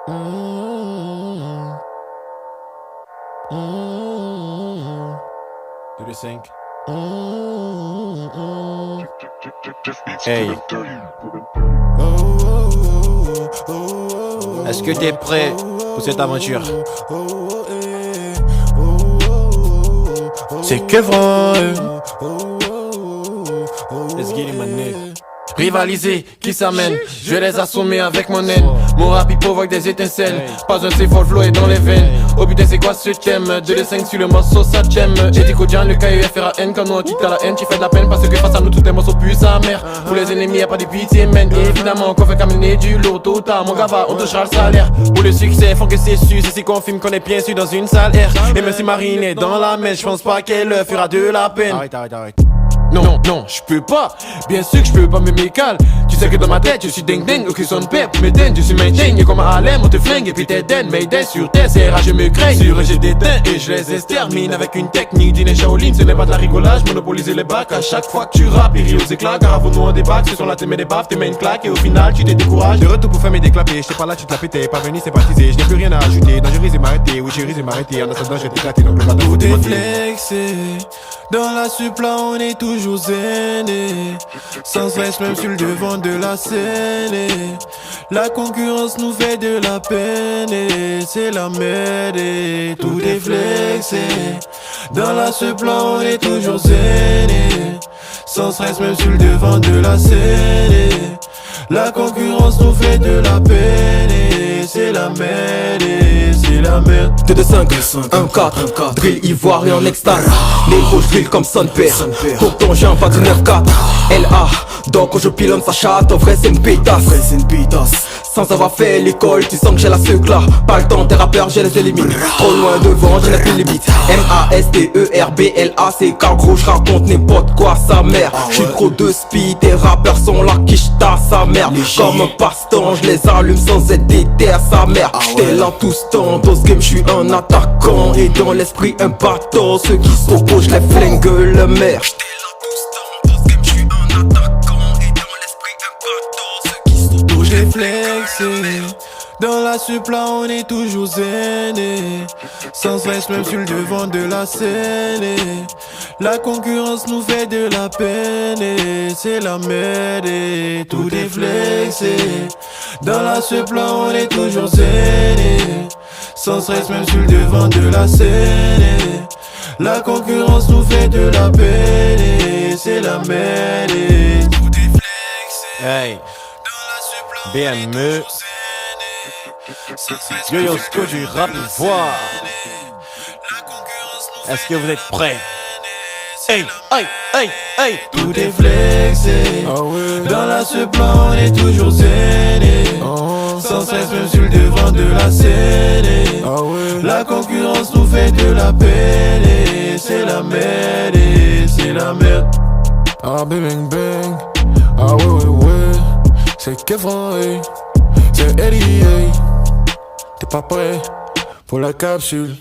Do the sync. Hey. Est-ce que t'es prêt pour cette aventure? C'est Kevin. Let's get it, my nigga. Rivaliser, qui s'amène? Je vais les assommer avec mon haine. Mon rap il provoque des étincelles. Pas un c'est fort, flow est dans les veines. Au putain c'est quoi ce thème? 2 les 5 sur le morceau ça j'aime. Et t'es quotidien, le KUFRAN. Quand nous on quitte à la haine, tu fais de la peine. Parce que face à nous tous les morceaux puent sa mère. Pour les ennemis y'a pas de pitié man. Et évidemment qu'on fait qu'amener du lourd. Tôt ou tard mon gars va, on touchera le salaire. Pour le succès, faut que c'est su. C'est si qu'on filme qu'on est bien sûr dans une salle air. Et même si Marine est dans la mèche, j'pense pas qu'elle fera de la peine. Arrête. Non, je peux pas. Bien sûr que je peux pas me mécal. Tu sais que dans ma tête, je suis ding ding. Ok, son pep, me je suis maintain. Et comme à Harlem, on te flingue et puis t'es dead. Mayday sur terre, c'est rage, je me craigne. Sur eux, j'ai des teints et je les extermine. Avec une technique d'une Shaolin, ce n'est pas de la rigolage. Monopoliser les bacs à chaque fois que tu rappes. Et rire aux éclats, car avant nous on débarque. Ce sont là, t'es des baffes, t'es mets une claque. Et au final, tu te décourages. De retour pour faire mes déclapés. J'étais pas là, tu te la pétais. Pas venu sympathiser. Je n'ai plus rien à ajouter. Dangerise et m'arrêter. Oui, chérie, et m'arrêter. En ascendant, je vais t'éclater. Donc le matin, tout est flexé. Dans la supla, on est toujours zen. Sans stress même sur le devant de la scène. La concurrence nous fait de la peine. C'est la merde et tout est flexé. Dans la supla on est toujours zen. Sans stress même sur le devant de la scène. La concurrence nous fait de la peine. C'est la merde, c'est la merde. 2, 2, 5, 1, 4, drill ivoire et en extase. Négro drill comme son père. Tonton j'ai un pas du 9-4. LA, donc quand je pilonne sa chatte, en vrai c'est une pétasse. Sans avoir fait l'école, tu sens que j'ai la sucre là. Pas le temps, tes rappeurs, je les élimine. Trop loin devant, je n'ai plus les limite. MASTERBLAC, car gros, je raconte n'importe quoi sa mère. J'suis trop de speed, tes rappeurs sont là qui j'ta sa mère. Comme un passe-temps, je les allume sans être déter à sa mère. J't'ai là tout ce temps, dans ce game j'suis un attaquant. Et dans l'esprit un bâton, ceux qui s'opposent, je les flingue le maire. J'ai flexé. Dans la supla on est toujours zen. Sans stress même sur le devant de la scène. La concurrence nous fait de la peine. C'est la merde et tout est flexé. Dans la supla on est toujours zen. Sans stress même sur le devant de la scène. La concurrence nous fait de la peine. C'est la merde et tout est flexé. Hey. BME. Yo, ce que du rap ivoire. Est-ce que vous êtes prêts? Hey. Tout est flexé. Dans la supla on est toujours zen. Sans stress même sur le devant de la scène. La concurrence nous fait de la peine. C'est la merde, c'est la merde. Ah bang bang. Ah ouais. C'est Kevin, hey. C'est Eddie, hey. T'es pas prêt pour la capsule?